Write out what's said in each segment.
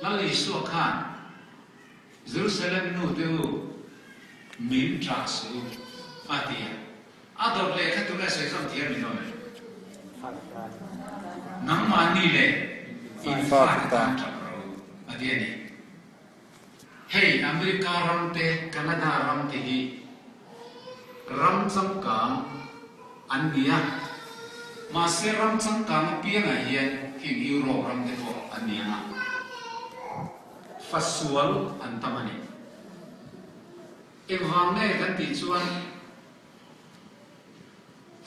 lali su khan Jerusalem nu teu min tra su atia ador le khatu le se som thiam no me nang mani le in fa ta pro atia ni hey America ram te Canada ram te hi ram sam kam an nia ma se ram sam kam pia nga hian hi Europe ram te po an nia fasual an tamani evang ne kan ti chuan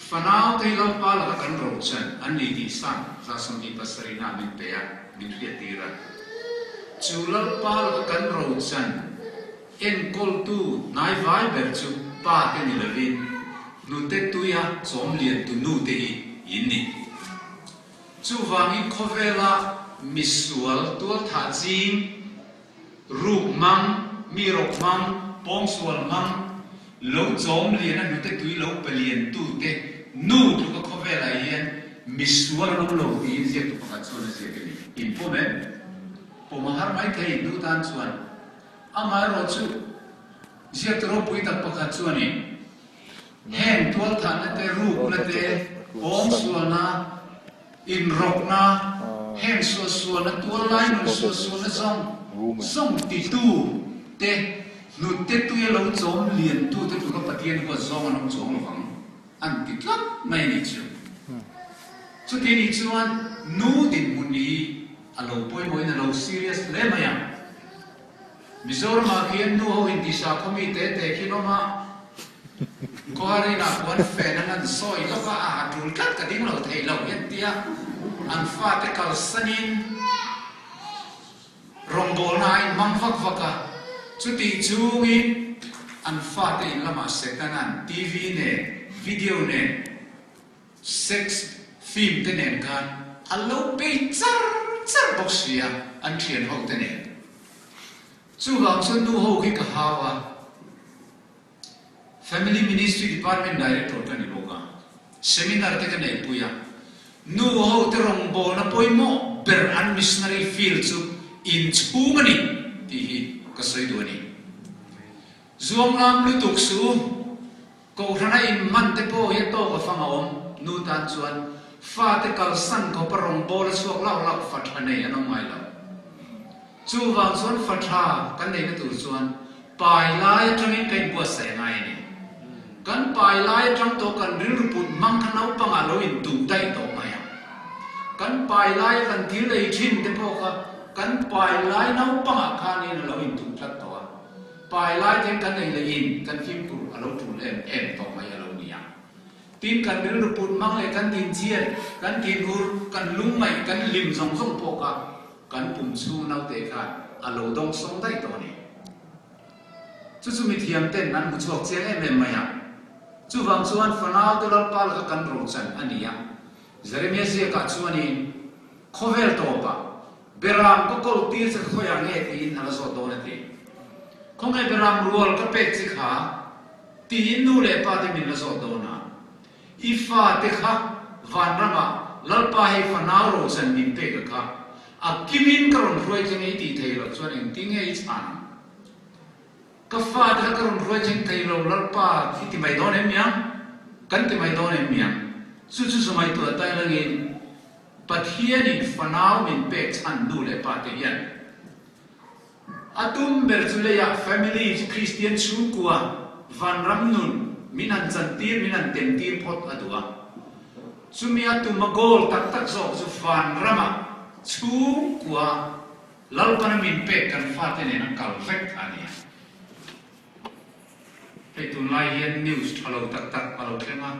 fanau te lo pa la kan ro chan an ni ti san za som ti pasarina min pe ya min ria tira chulal pa la kan ro chan en kol tu nai vai ber chu pa te ni levin nu te tu ya som lien tu nu te hi in ni chu wangi khovela misual tu tha jing ruk mang mi rok mang pom sual mang lo chom lian an te tui lo pelien tu te nu tu ko khovela hian misual lo lo ti in se tu pa chon se ke ni in po me po mahar mai thei nu tan chuan ama ro chu se tro pui ta pa chuan ni hen tol than te ruk la te pom sual na in rok na hen sual na tu lai nu sual na song ti tu te nu te tu ye lo chom lien tu te tu ka patien ko zong an chong lo wang an ti tlap mai ni chu chu ti ni chuan nu din mun ni alo poi moi na lo serious le maya Mizoram ma kian nu ho in di sa komi te ki no ma ko hari na kon fe na ngan soi lo ka a tul kat ka ding lo thei lo yan tia an fa te kal sanin Rombol na in mang vak vaka chuti chungi an fa te in lama setanan TV ne video ne sex film te nen kan allo pe char boxia an thian ho te ne chu wang chun nu ho ki ka hawa family ministry department director kan ni boga seminar te kan nei puya nu ho te rombol na poimo ber an missionary field chu in chumani ti hi kasoi duani zuam lam lu tuk su ko thana in man te po ye to ka fanga om nu tan chuan fa te kal san ko parong bol suak lau lau fat hanei ano mai lau chu wang chuan fatha kan nei na tur chuan pai lai tangin kai bua sai ngai ni kan pai lai tang to kan ril put mang khanau panga lo in tu dai to mai kan pai lai kan thil lei thin te po ka kan pai lai nau pa kha ni lo in tu tlat to pai lai ten kan nei le in kan phim tu alo tu em to mai alo nia tin kan ril ru put mang le kan tin chian kan tin hur kan lung mai kan lim song song po ka kan pum chu nau te kha alo dong song dai to ni chu mi thiam ten nan mu chuak chiang em mai ya chu wang chuan fanau tu lal pa la kan ro chan ania Jeremiah se ka chuani khovel to pa beram ko kol tir se khoya nge tin ala so do na ti khong e beram rual ka pek chi kha ti nu le pa te min la so do na ifa te kha van rama lal pa he fanau ro san min pe ka kha a kimin karon roi cheng e ti thei lo chuan in ting e chan ka fa te karon roi cheng thei lo lal pa ti mai do ne miang kan ti mai do ne miang su mai tu tai la ngin pathian in fanau min pe chan du le pa te yan atum ber chule ya family Christian chu kwa van ram nun minan chantir minan tentir phot adua chumi atum magol tak tak zo chu van rama chu kwa lal pan min pe kan fa te ne kal vek ania pe tu lai hian news thalo tak tak palo thema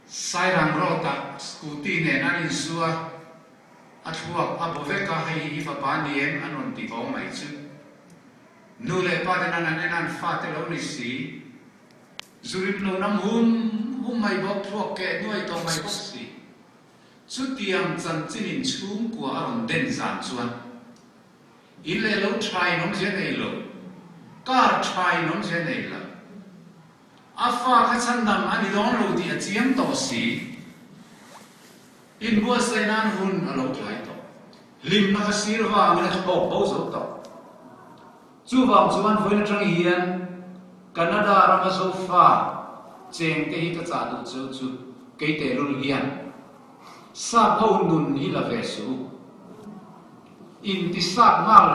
sai rang rota scooty ne nan in suwa athuak aboveka hai ifa paniem anon ti ko mai chu nu le pa de nan fa te lo ni si zurip lo nam hum mai bok thuak ke noi to mai bok si chu tiang chan chin in chung kwa aron den zan chuan in le lo try nom je nei lo kar try nom je nei la afa kha chan nam ani don lo ti a chiam to si in bua sai nan hun alo thlai to lim na sir wa ngin ka bok bo zo to chu wang chuan voina tang hian Canada rama so fa cheng te hi ka cha du chu chu ke te rul hian sa phau nun hi la ve su in ti sa mal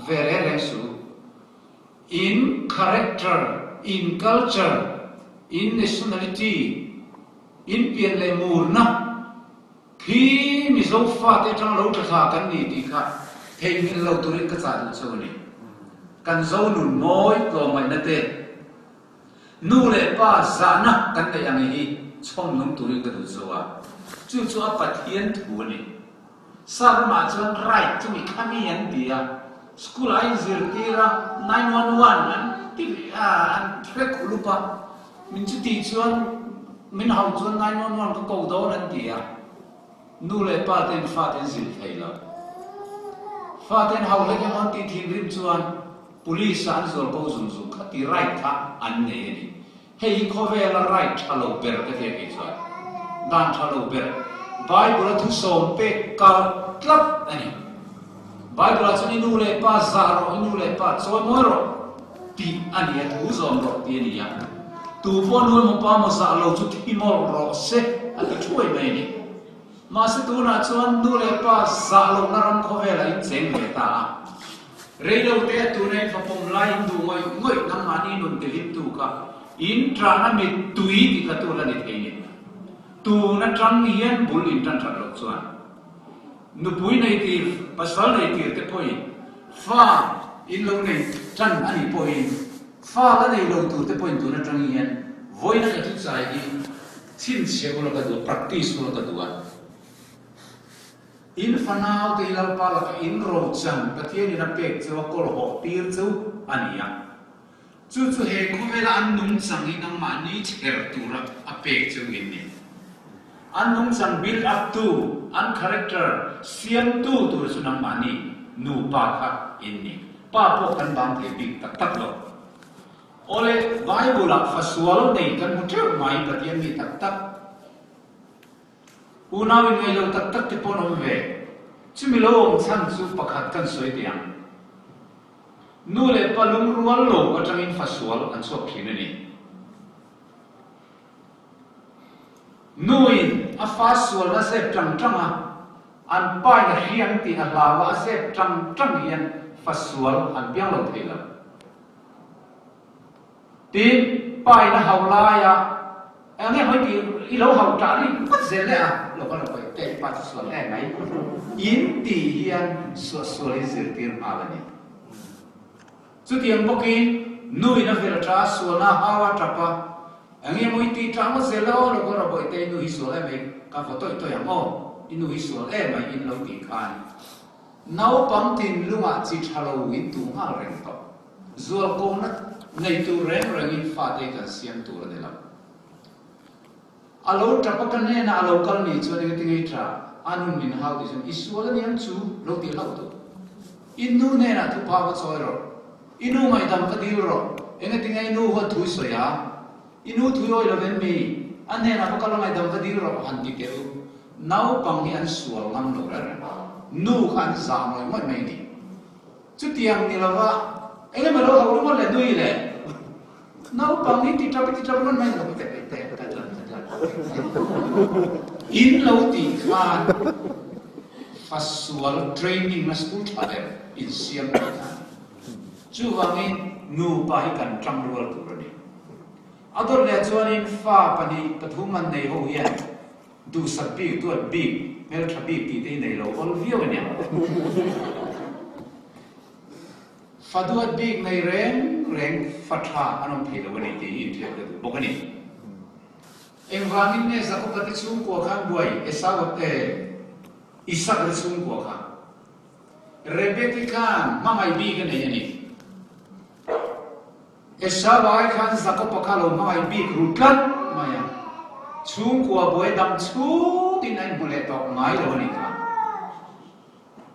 ve re su in character in culture in nationality in pian le mur na khi mi zo fa te tang lo tha kha kan ni ti kha thei min lo turin ka cha du chu ni kan zo nun moi to mai na te nu le pa za na kan te yang hi chom lung turin ka du chu wa chu chu a pathian thu ni sa ma chuan right chu mi khami yan bia school ai zir tira 911 an ti an trek lupa min chu ti chuan min hau chuan 911 ka ko do nan tia nu le pa ten fa ten zil thaila fa ten hau le ke mon ti thin rim chuan police an zol ko zum zum kha ti right tha an ne ni hei khove la right thalo ber ka the ke chuan dan thalo ber Bible thu som pe ka tlap ani Bible chani nu le pa zaro nu le pa choi moi ro ti ani thu zom ro ti ni ya tu pon nu mo pa mo sa lo chu thi mo ro se a ka chuai mai ni ma se tu na chuan nu le pa za lo na ram kho ve la in cheng le ta re lo te tu ne fa pom lai du ngoi ngoi nang ma ni nun te lim tu ka in tra na mi tui ti ka tu la ni thei ni tu na tram hian bul in tan than lo chuan nu pui nei ti pasal nei ti te poi fa in lo nei tan ani poi fa la nei lo tu te poi tu na tram hian voi na ka tu chai i chin che ko lo ka du practice ko lo ka du in fanau te la pa la in ro chan pathian ina pek chu ko ho tir chu ania chu chu he ko vela an nung chang in ang ma ni cher tu ra a pek chu in ni an nung chang build up to an character siam tu tu su nang ma ni nu pa kha in ni pa po kan bang the big tak tak lo ole bible ak fasual nei kan mu theu mai pathian mi tak tak unawin ngai lo tak tak te pon om ve chumi lo om chan chu pakhat kan soi tiang nu le palung rual lo ka tangin fasual an chok thin ani nuin a fasual na se tang tanga an pai na hiam ti a lawa a se tang tang hian fasual an piang lo thei la tin pai na haulaya nghe hỏi thì ý lâu hậu trả đi mất dễ lẽ à lâu có là phải tệ bắt sửa lẽ này yến tỷ hiền sửa sửa lên dễ tiền à là này chú tiền bốc in nuôi nó về là trả sửa na hawa trapa nghe mỗi tỷ trả mất dễ lâu lâu có là phải tệ nuôi sửa lẽ mình cả phải tôi hàng ô in nuôi sửa lẽ mà in lâu tỷ khan nấu bắn tin lung à chỉ trả lâu in tu ngã rèn to rồi con nó ngày tu rèn rèn in pha tệ cả xiêm tu là để làm alo trapakan ne na alo kal ni chu ne tingai tra anun min hau ti sun isual ni am chu lo ti hau to inu ne na thu pa wa choi ro inu mai dam ka dil ro enga tingai inu ho thu so ya inu thu oi lo ven mi an ne na ko kal mai dam ka dil ro han ti ke u nau pang hi an sual ngam lo ra nu khan sa moi mai mai ni chu tiang ni lo wa enga ma lo hau ro mo le dui le nau pang ni ti tra man mai lo te in lâu tỷ khan fasual training na school thale in siam ta chu wangin nu pa hi kan tram rual tu ri ador le chuanin fa pani pathuman nei ho hian du sabi tu bi mel thabi ti te nei lo ol vio nya faduat bi nei reng fatha anom philo ni ti in the du bokani Engwangin ne zakop ati chung ko khang buai esawat isak ati chung ko khang Rebecca kan mamai bi kan ni esawai kan zakop pakalo mamai bi rutlan maya chung ko buai dam chu tin ai bule tok mai lo ni ka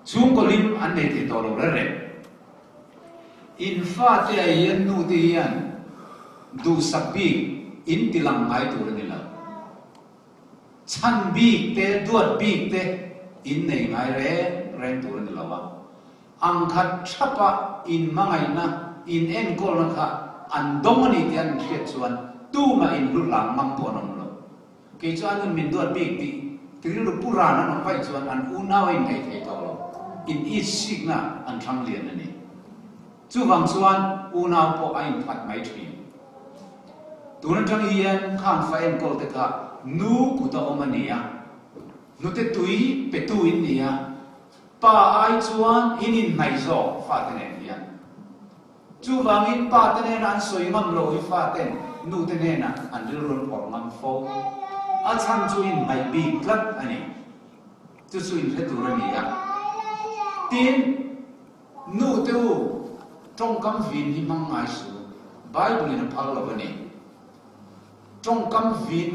chung ko lim an nei te to lo re in fa te ai nu te yan du sakbi in tilang ngai tu ni la chan bi te duat bi te in nei ngai re reng tur ni lawa ang khat thapa in mangai na in en kol na kha an domani tian khiat chuan tu ma in lu lang mang po nom lo ke chuan min duan big ti trilu purana no pai chuan an unaw in kai thei to lo in is signa an thang lian ani chu wang chuan unaw po ain phat mai thi tunan thang hian khang fa en kol te kha nu ku ta omania nu te tui pe tu in nia pa ai chuan in mai zo fa te ne hian chu wang in pa te ne an soi ngam lo hi fa ten nu te ne na an ri ron por ngam fo a chan chu in mai bi klat ani chu chu in he tu ra nia tin nu te u trong kam vin hi mang ngai su bible in phal lo ani trong kam vin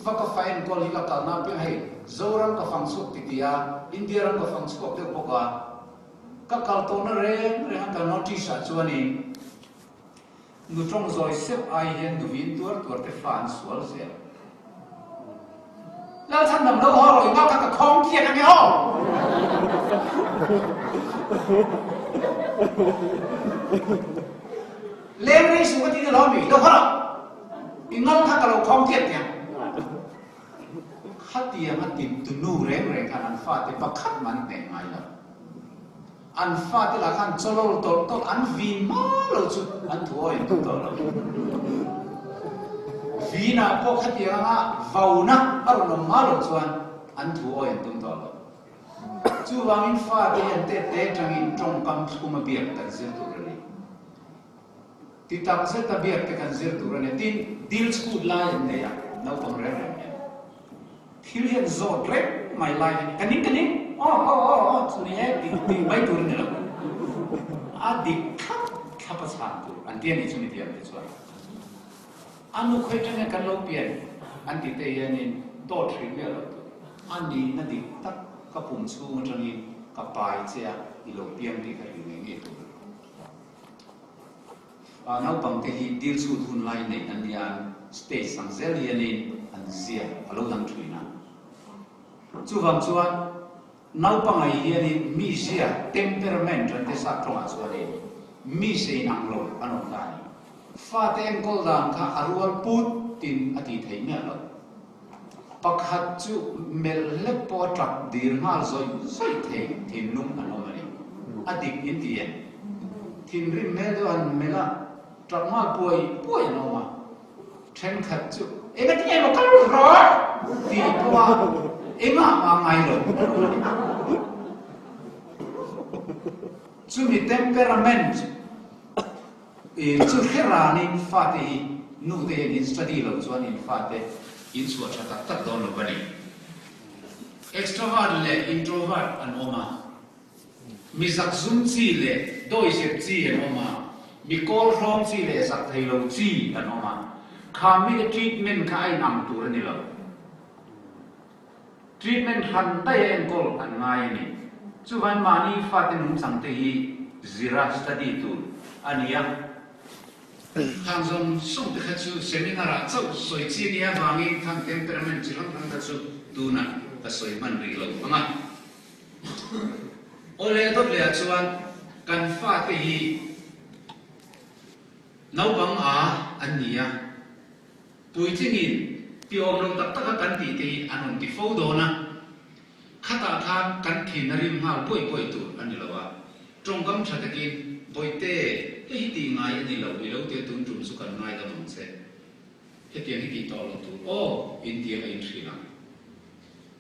va ka fain kol hi la ka na pe hai zoram ka phang suk ti tia india ram ka phang suk te poka ka kal to na re han ka notice a chuani nu trong zoi sep ai hian du vin tur te fan sual se la than nam lo ho roi ngau ka khong kiet ani ho lem ri su ka ti lo mi lo ha ingam ka lo khong kiet ya hati yang hati tu nu reng kan an fa te pakhat man te ngai la an fa te la kan cholo to an vin ma lo chu an thoi tu to lo vina po khati nga vauna aro no ma lo chuan an thoi tu to lo chu wang in fa te an te tang in trong kam kuma biak ta zir tu re ti tak se ta biak te kan zir tu re tin dil school la ne ya no pang re Hillian zod rep my life kaning oh tu ni di bai tur ni lo a di khap sa tu an tian ni chu ni tian te chuan anu khoi tang kan lo pian an ti te yan in to thri me lo an ni na di tak ka pum chu tang ni ka pai chia i lo pian ti ka ni nge tu a nau pang te hi dil chu thun lai nei an yan stage sang zel yan in an zia alo dang thui na chu wang chuan nau pangai hian in mi sia temperament ran te sa thonga chuan in mi se nang lo anon ta ni fa te en kol dang kha arual put tin ati thei me lo pakhat chu mel le po trak dir ngal zoi thei thin num anom ani adik in tien thin rim me do an mela trak ma poi no ma then khat chu e ga ti mo kal ro ti po Ema mangai lo. Cumi temperament. Chu khera ni fate nu de in study lo chuan in fate in chu cha tak don lo bani. Extrovert le introvert an oma. Mi zak zum chi le doi sep chi an oma. Mi kol rom chi le sak thei lo chi an oma. Kami treatment ka ai nam tur ni lo. Treatment han tay en kol an ngai ni chu van mani fatin sang te hi zira study tu ania hang zon song te khachu seminar a chau soi chi nia wangi thang temperament chi ram thang chu tu na ka soi man ri lo anga ole to le chuan kan fa te hi nau bang a ania pui tingin piom long tak tak kan ti te anon ti fo do na khata kha kan thin rim hal poi tu ani lawa trong kam tha takin boite hi ti ngai ani lo ni lo te tun tum su kan ngai da mong se he ti hi ti to lo tu o india ai thri na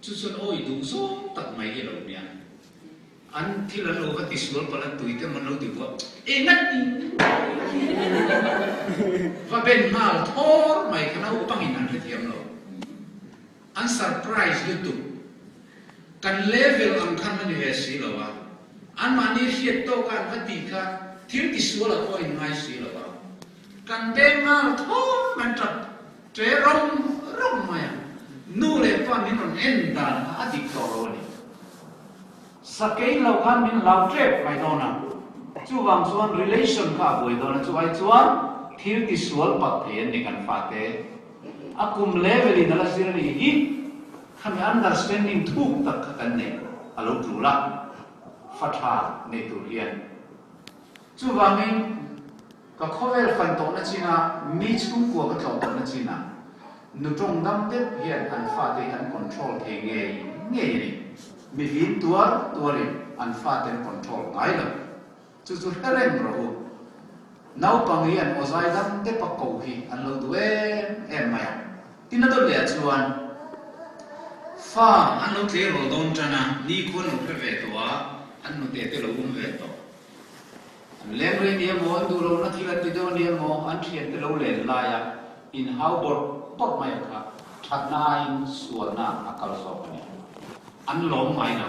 chu sun oi du so tak mai hi lo nia an thi la lo ka ti sul pala tu ite man lo ti bo e nat va ben mal thor mai kana upang in an thiam lo an surprise youtube kan level ang khan ni he si lo wa an mani hiet to kan hati kha thil ti suala ko in ngai si lo wa kan ben mal thor man tap tre rom maya nu le pa min on enda adik to lo ni sakei lo kan min lau trep mai no na chu wang chuan relation kha boi do na chu ai chuan thil ti sual pak the ni kan fa te akum level in ala sir ni hi khami understanding thuk tak kan ne alo tula phát hà này tụi yên chú vàng mình có khó về phần tổ nó chỉ là mi chung của cái tổ nó chỉ là nụ trong đâm đếp hiện anh pha để anh control thì nghề này mi vin tua đi anh pha để control ngay rồi chú cái này rồi nấu bằng hiện ở dài đâm đếp bạc cầu thì anh lâu tuổi em mày tin nó tôi để chuan pha anh lâu thế rồi đông chân à đi quân một cái về tổ anh một thế lâu về tổ lên rồi nhiều món đồ lâu nó khi là đi đâu nhiều món anh chuyện cái lâu lên lại à in how bột mày cả thật na in suồn na akal sop này anh lom mày nào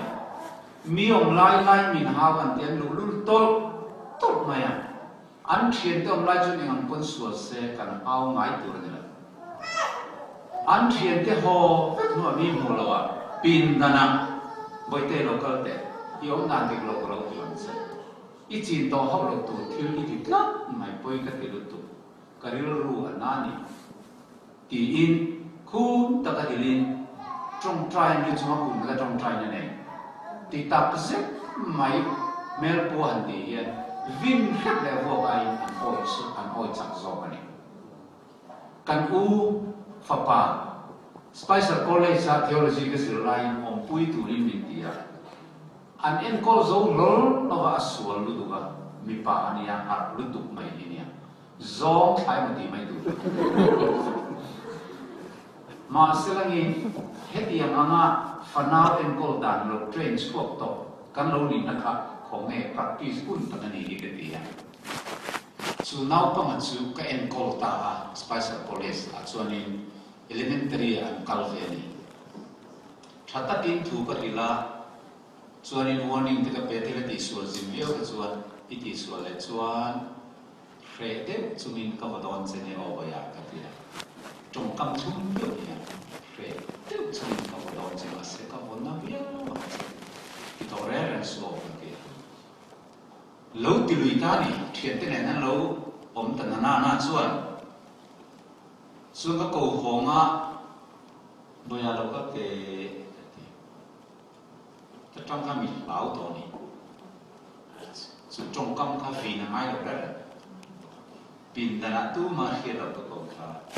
mi ông lai mình how anh tiền lulu tốt mày à anh chuyện cái ông lai cho nên anh quân suồn xe cần how ngay từ này anh chuyện cái hồ nó mi mua lo à pin na bởi thế local thế yêu nan được local luôn xe ít chuyện đó học được tu thiếu ít lắm mày bơi cái điều tu cái điều ru anh nani thì in khu ta cái điều trong trai như chúng ta cùng là trong trai này thì ta cái gì mày mel po hành thì hiện vin hết là vô ai anh oi chắc rõ cái này căn u pháp pa Spicer College sa theology cái sự lai ông pui tu rin mình thì an en ko zo lol no va sual lu duga mi pa ania har lu tuk mai ni zo thai ma ti mai du ma selangi heti anga fanau en ko dan lo train scope to kan lo ni na kha khong e practice kun ta ni ni ke ti ya chu nau pa ma chu ka en ko ta Spicer College a chuanin elementary and kalveni thata tin thu ka rila chuanin warning te ka pe te ti sual sim veo ka chuan iti sual le chuan re de chumin ka wadon che ne over ya ka ti trong kam thum yo ya re de chumin ka wadon che ma se ka wona veo ki to re ren so ka ti lo ti lui ta ni thian te ne na lo om ta na chuan ka ko honga boya lo ka ke trong cái mình bảo tổ này sự trong công cái phi là ai được đấy pin đã tu mà khi đó có công cả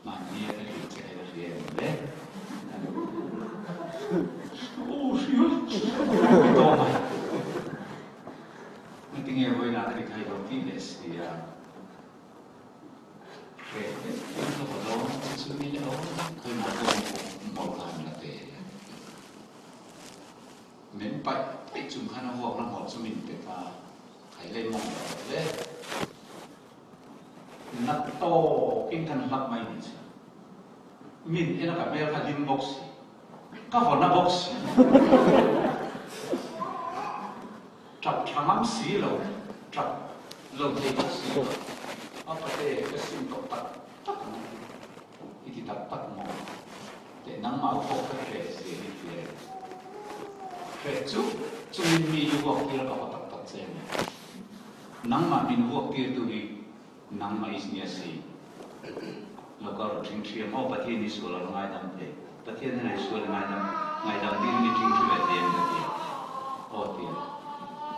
mà nghe cái chuyện này là gì đấy ô siêu to mà mình tiếng nghe với là cái thay đổi tí để gì à cái đó suy nghĩ đó thôi mà một lần là để mình phải chúng ta nó vòng nó một cho mình để ta thấy lên mong đấy nát to kinh thần hấp mày mình nó cả bây giờ box các phần nó box chập thắng xí lầu chập lầu thì box xí ở đây cái sim cộng tắt thì tắt mỏ để nắng máu không có thể xí đi về chú mình mi vô kia là có tập xem nắng mà mình vô kia tụi nắng mà ít nhiều gì là có trình truyền họ bắt thiên đi xuống là ngay đầm thế bắt thiên này xuống là ngay đầm đi đi trình truyền về đêm được họ tiền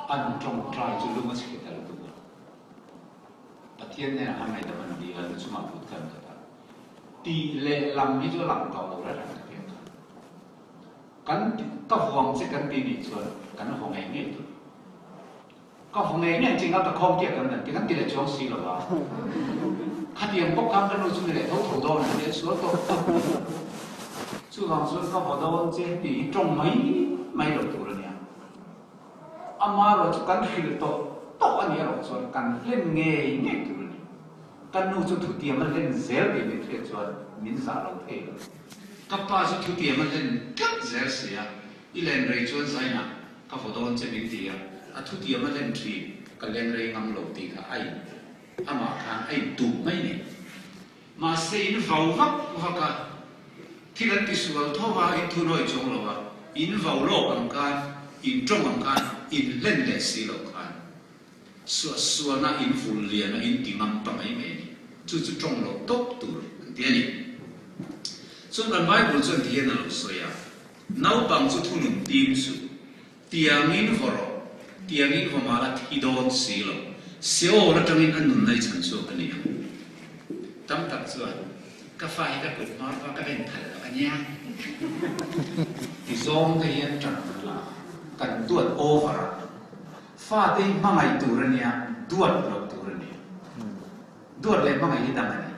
ăn trong trai chú lúc mà sẽ cái là tụi bắt thiên này là ngày đầm mình đi là nó chỉ mà phút cần cả tỷ lệ làm như chỗ làm cầu rất là kan ka hong se kan ti ni chuan kan hong ai nge tu ka hong ai nge ching ta khom kia kan ti kan ti le chong si lo ba kha tiang pok kam kan chu le tho do na le su to chu lang su ka ho do che ti trong mai lo tu ro nia ama ro chu kan khil to ani ro chuan kan len nge tu ro kan nu chu thu ti ma len zel ti ni the chuan min sa lo the kappa chu thu ti ma len kat zel sia ilen rei chuan zaina ka photon che min ti a thu ti ma len thi ka len rei ngam lo ti kha ai ama khan ai tu mai ni ma se in vau vak ka thilan ti sual thowa in thu noi chong lo wa in vau lo ang kan in trong ang kan in len le si lo kan suwa na in ful lian na in ti ngam pa mai mai ni chu trong lo top tu ti ani so kan Bible chuan ti na lo so ya nau pang chu thunun tim su tiang in voro tiang in vomala thidon silo sio na tangin anun nai chansu kania tam tak chuan ka fai ka kut mar wa ka ben thal ania ti zong ka yen tang la kan tuat over fa te mangai turania duat lo turania duat le mangai hi dang ani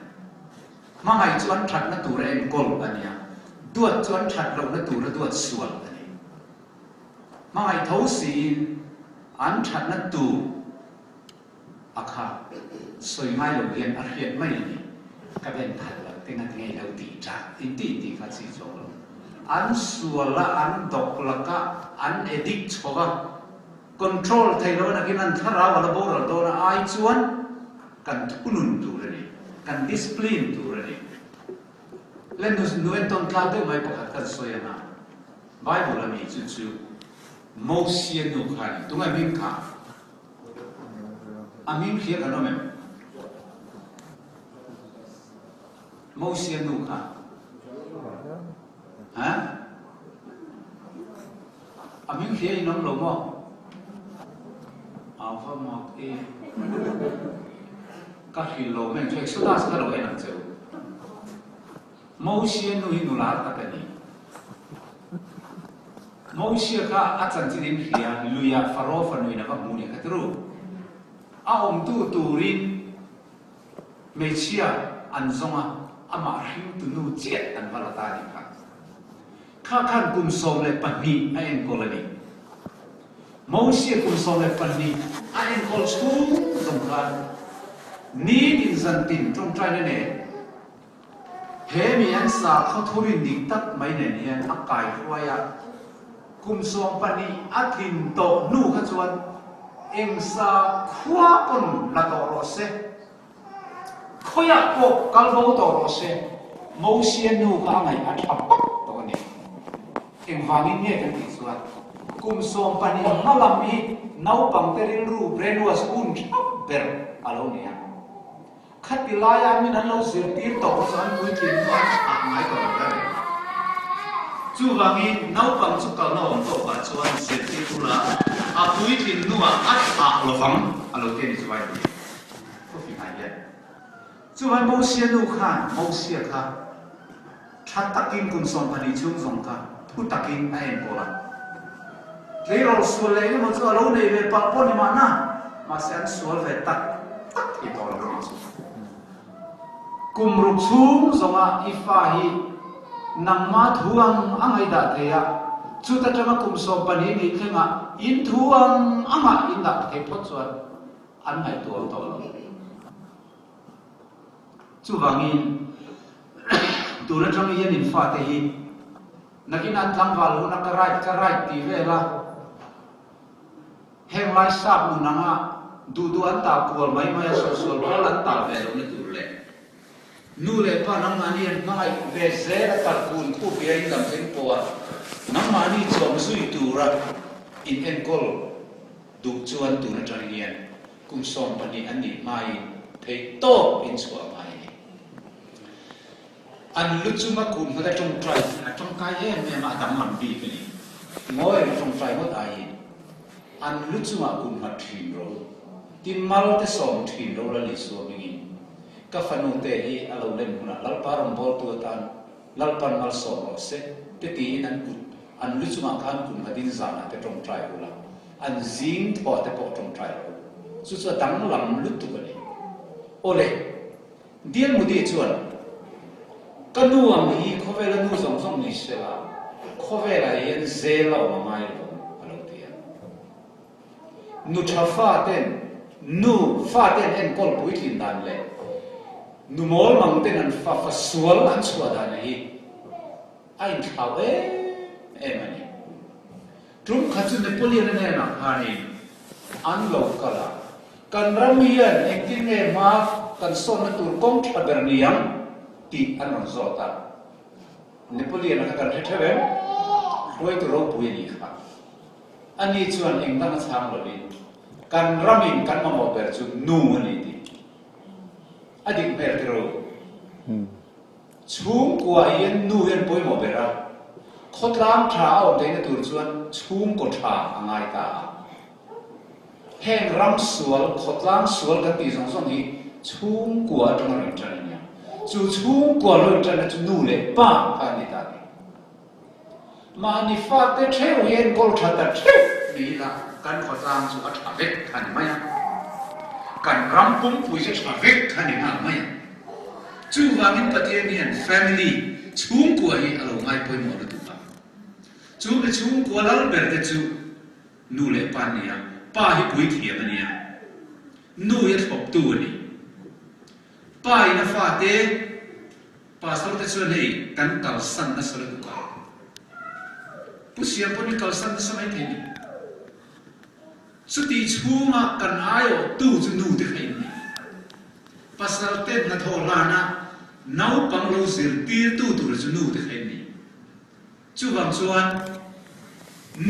mangai chuan that na tur em kol ania duat chuan that lo na tur duat sual ani mangai thau sin an that na tu akha soi ngai lo hian a hian mai ni ka ben thal la te na ngai lo ti cha ti ti kha chi zo lo an suala an dok la ka an edik choga control thai lo na kin an thara wala bo ro to na ai chuan kan punun tu re ni kan discipline tu re ni len nu en ton ka te mai pakhat kan soya na bible la mi chu chu Moses nu khan tu ngai min kha amin khia kan no me Moses nu kha hả amin khia inom lo mo alpha mark e ka hi lo men cho exodus ka lo en ang cheu Moses nu hi nu la ta ka ni Moses ka achan chin khia luya faro fa nu na ba mu ni ka tru a om tu turin me chia an zonga ama him tu nu chiat an wala ta ni ka kha khan kum som le pani a en kolani Moses kum som le pani a en kol chu dong khan ni din zan tin trong trai ne he mi an sa kho thorin dik tak mai ne hian a kai hruaya kum som pani a thin to nu kha chuan eng sa khwa kon la to ro se khoya ko kal bo to ro se Moses nu ka ngai a thap to ni em vangin nghe kan ti chuan kum som pani malam hi nau pang teril ru brainwash un ber alo nia khatilaya min an lo zir tir to chuan pui kin a ngai to ra chu wangin nau pang chu kal no to ba chuan zir tir pula a pui kin nuwa a lo fang alo ke ni chuai ko fi ngai ya chu wai Moses nu khan Moses kha that takin kum som pani chung zong ka utakin ayen bola leirol sual le mo chu alo nei ve pa pon ma na ma san sual ve tak i to lo chu kum ru chung zonga ifa hi nang ma thuang angai da the ya chu ta tama kum so pani ni khenga in thuang anga in da the phot chuan an ngai to lo chu wangin tu na tama yen in fa te hi nakin an thang wal hu na ka right ti vela heng lai sap nu nanga du an ta kual mai mai so bol an ta ve lo ni tu le nu le pa nang ani an mai ve ze la ta kun ku pe in dam chen po a nang ma ni chom sui tu ra in en kol du chuan tu na tang hian kum som pani an ni mai thei to in chua mai an lu chuma kum hada trong trai trong kai em ma dam man bi ni ngoi trong trai hot ai an lu chuma kum ma thim ro tim mal te som thim ro la li so mi ka fanu te hi alo len huna lal param bol tu tan lal pan mal so ro se te ti nan ku an lu chuma khan kum hadin zana te trong trai ula an zing tho te po trong trai ro su su dang lam lu tu ni ole dial mu di chuan kanu ang hi khovela nu zong zong ni sela khovela yen zela ma mai lo alo tia nu thafa ten nu fa ten en kol pui thin dan le nu mol mang ten an fa sual an chua dan hi ai thau mani trum khachu ne polian ne na hani an lo kala kan ramian ekin nge ma kan son na tur kong thaber niang ti anon zota Napoleon ka kan thethave roi tu ro pui ni kha ani chuan eng dang chang lo ni kan ramin kan ma mo ber chu nu ani ti adik ber ti ro chung kwa yen nu yen poi mo bera khotram tha o de na tur chuan chung ko tha angai ta heng ram sual khotlang sual ka ti song song hi chung kwa tong rin chan nya chu chung kwa lo chan chu nu le pa ka ni ta ni ma ni fa te theu yen kol tha ta theu ni la kan khotlang chu a tha vek khan ma ya kan ram pum pui se tha vek khan ni ma ya chu wa min patien ni family chung kwa hi alo ngai poi mo tu pa chu le chung kwa la ber te chu nu le pa ni ya pa hi pui thiam ani ya nu ya thop tu ni pa ina fa te pa sol te chu nei kan kal san na sol tu pa pu siam pon kal san sa mai the ni su ti chu ma kan ayo tu chu nu te khai ni pasal te na tho la na nau pang lo sir tir tu tu chu nu te khai ni chu bang chuan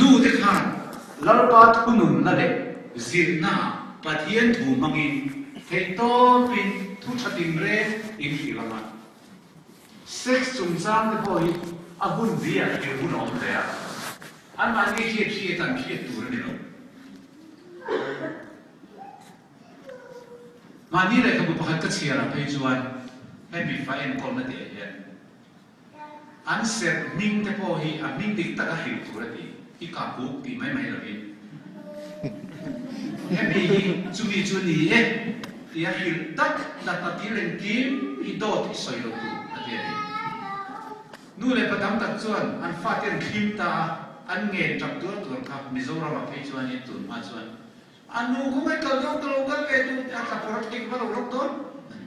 nu te khan lalpa thunun na le zirna pathian thu mangin thei to pin thu thatin re in hilama sex chung chang te boy abun dia ke bun om le an ma ni chi tan chi tu re no ma ni le ka bu pakhat ka chia ra pe chuan he bi fa en kol na de he an set ming te po hi a ming dik ta ka hil tu re ti i ka bu ti mai mai lo hi he bi hi chu bi chu ni e ti a hil tak na ta ti len kim i do ti soi lo tu a ti nu le pa dam tak chuan an fa ten khim ta an nge tak tu tu ka mizoram a pe chuan i tu ma chuan anu ko mai kal dong lo kal pe tu a ka por ti ba lo lo ton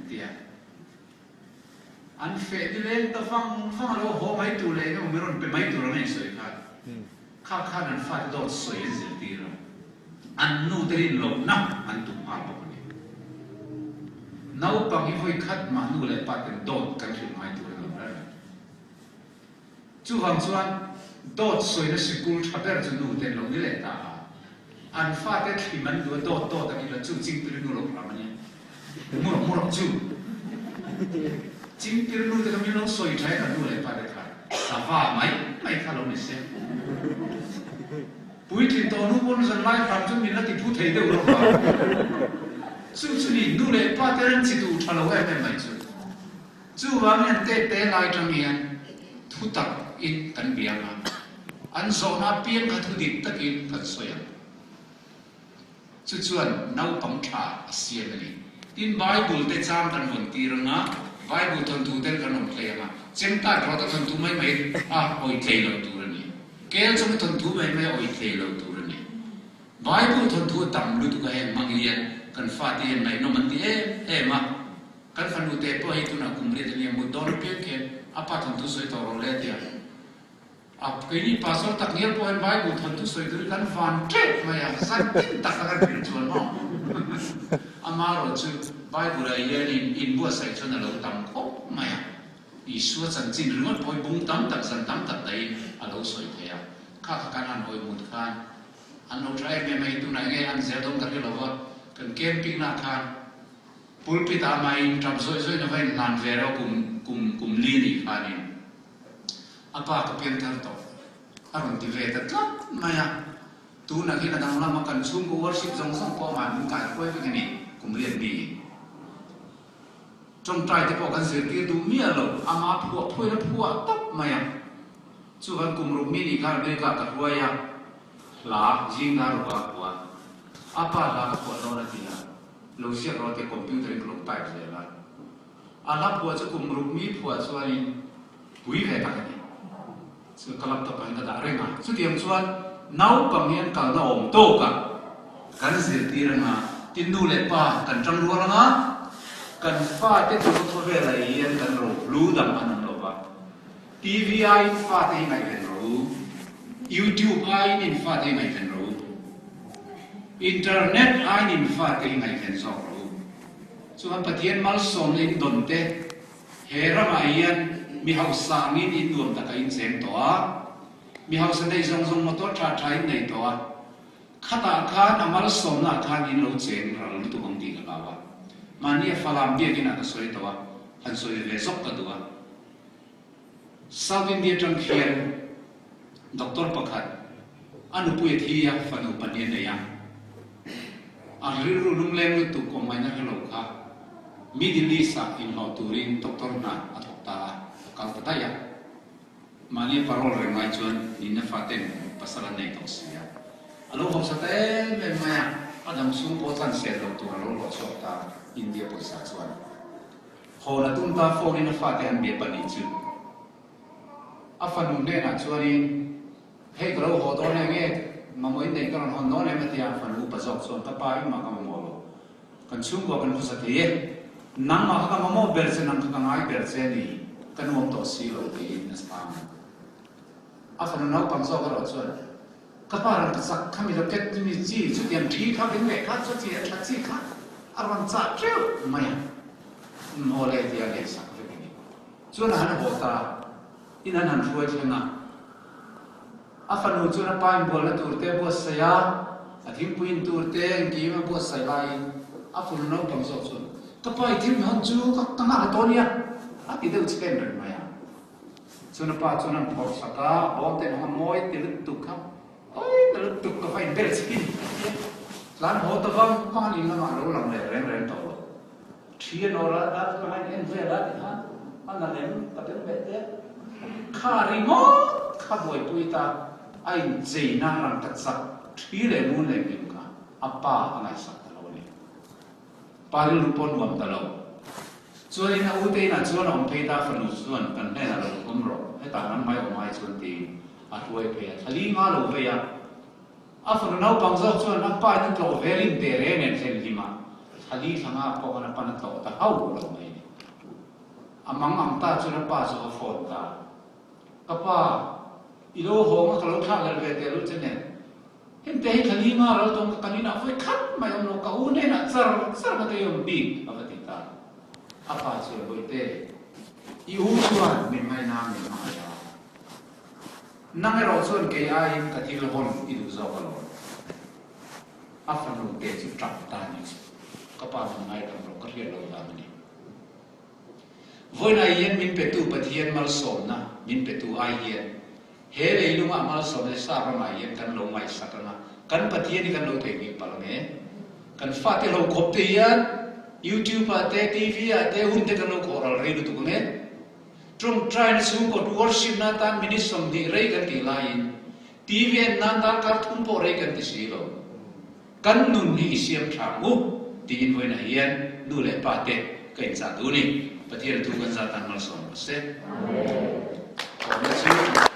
ti a an fe di le ta fang lo ho mai tu le no mi ron pe mai tu ro mai soi ka kha nan fa do soi zil ti ro an nu terin lo na an tu ma ba ni nau pang hi voi khat ma nu le pa ten dot kan thil mai tu lo ra chu wang chuan dot soi na sikul thaber chu nu ten lo ni le ta an fa te khi man du dot dot ta ni la chu ching tu nu lo ra ma ni mu ro chu ching tu nu te ka mi lo soi thai ka nu le pa te kha sa va mai kha lo ni se bùi thì tao nu bốn dân lai phạm chúng mình là thì phút thấy đều rồi chú ni nu lệ ba tên chỉ đủ thà lâu em mày chú vàng nhân tê lai trong miền thu tập in tận biển mà anh zona na biển cả thu đi tất in thật soi chú chuan nấu bóng trà xiêm này in Bible tê cham cần vốn tì rằng á Bible thuần thu tên cần nông thề mà xem ta có ta thuần thu mấy ôi thề lâu tu rồi nè kéo trong thuần thu mấy ôi thề lâu tu rồi nè Bible thuần thu tầm lu tu cái em mang liền cần phát tiền này nó mình thì em mà cần phần lu tê po hay tu nào cùng liên thì một đôi biết cái apa thuần thu soi tàu rồi lên thì cái này pastor tak niat po em Bible thuần thu soi tu kan van chết mà ya san tin tak kan bin chuan mo amaro chu Bible ai in bua sai chuan lo tam khop mà ya Isu chân chính luôn bồi bung tắm tập dân tắm tập đấy à lâu soi thế à khác khác anh hồi một khan anh lâu trái em mày tu này nghe anh dễ đông cái lâu vợ cần camping na khan pulpit à mày trầm rồi nó phải làm về đâu cùng liên đi khan đi apa cái biên thar to anh đi về tất lắm mày tu này khi là đang làm cần sung của worship giống xong qua mà muốn cải quay với cái này cùng liên đi trong trai thì có cái gì kia đủ mía rồi, ama phua tấp mày à, chú vẫn cùng rụng mini cả đây cả cái quay à, lá riêng ra rồi cả apa lá phua đó là gì à, lâu xưa rồi thì computer nó lục bài rồi là, lá phua chú cùng rụng mi phua chú anh quý về cái này, chú cái laptop anh ta đã reng à, chú tiệm chú anh nấu bằng hiện cả nó ổn tô cả, cái gì thì rằng à, tin đủ lệ pa, cần trăng luôn á. Cần pha thế tôi có về lại yên cần rồi lú đầm anh rồi ba TVI pha thế này cần rồi YouTube ai nên pha thế này cần rồi Internet ai nên pha thế này cần rồi so anh patien mal son lên đồn thế hera mà yên mi học sang in luồng ta cái xem toa mi học sang đây zong motor trái này toa khata khan amal son na khan in lo chen rồi tu công ty cái ba mania falam dia kina ka soi tawa han soi ve sok ka duwa South India trong khian doctor pakhat anu pui thia fanu panian ya riru lung leng tu ko mai na hello kha Middle East in ho turin doktor na athokta kal ta ya mani parol rengai chuan in na faten pasala nei to sia alo ho sa te me maya adam sung po chan se lo tu alo lo chota India poisa chuan ho na tum ta phone in faten be pani chu afanu ne na chuanin hei kalo ho to ne nge mamoi nei kan hon no ne ma tia fanu pa jok chuan ka pa ma ka mo lo kan chung ko kan phusa the nang ma ka mo ber se nang ka ngai ber se ni kan mo to si lo ti na spam afanu nau pang so ka ro chuan ka pa ran ka sak khami lo ket ni ji chu tiam thi kha bin le kha chu chi a chi kha aran cha treu ma ya mo le ti a le sak ve ni chuan han ho ta inan han fuai thena afanu chuna pain bol na turte bo saya athim puin turte ngi ma bo sai lai afun no pang so chun ka pai thim han chu ka tanga atonia ati de chicken ren maya chuna pa chuna phok saka bon te na moi te tu kha oi te tu ka pai bel chicken lan ho ta bang ka ni na ma ro lang le ren to thien ora da ka hai en ve da ha ana len ka te be te kha ri mo kha boi pui ta ai zei na ran ta sak thi le mu le kim ka apa angai sak ta lo ni pa ri lu pon wam ta lo chuan na u te na chuan om pe ta fanu chuan kan ne na lo kom ro he ta nan mai o mai chuan ti a tuai pe thali nga lo ve ya a fanu nau pang zo chuan a pa ni to velin te re ne thel di ma thali thanga ko na pa na to ta hau lo mai ni amang am ta chuan pa zo phone ta ka pa ilo ho ma kalau tha gal ve te lu chene hem te khali ma ro tong kanina foi khat mai om lo ka u ne na sar ma te yom bi avati ta apa che boi te I u chuan min mai na min ma ya nang ro chuan ke ai ka thil hon I du zo ka lo afanu te chu trap ta ni ka pa ngai ka ro ka rian lo da ni voi na yen min pe tu pathian mal som na min pe tu ai yen he le lu ma mal som le sa ra mai yen kan lo mai sakana kan pathian ni kan lo te ni pal nge kan fa te lo khop te yan YouTube te TV te hun te kan lo ko ral re lu tu nge trong try na sum ko worship na tan minis som di re kan ti lain TV na ta ka thum po re kan ti si lo kan nun ni siam tha mu ti in voi na yen nu le pa te kai sa du ni pathian tu kan sa tan mal som se amen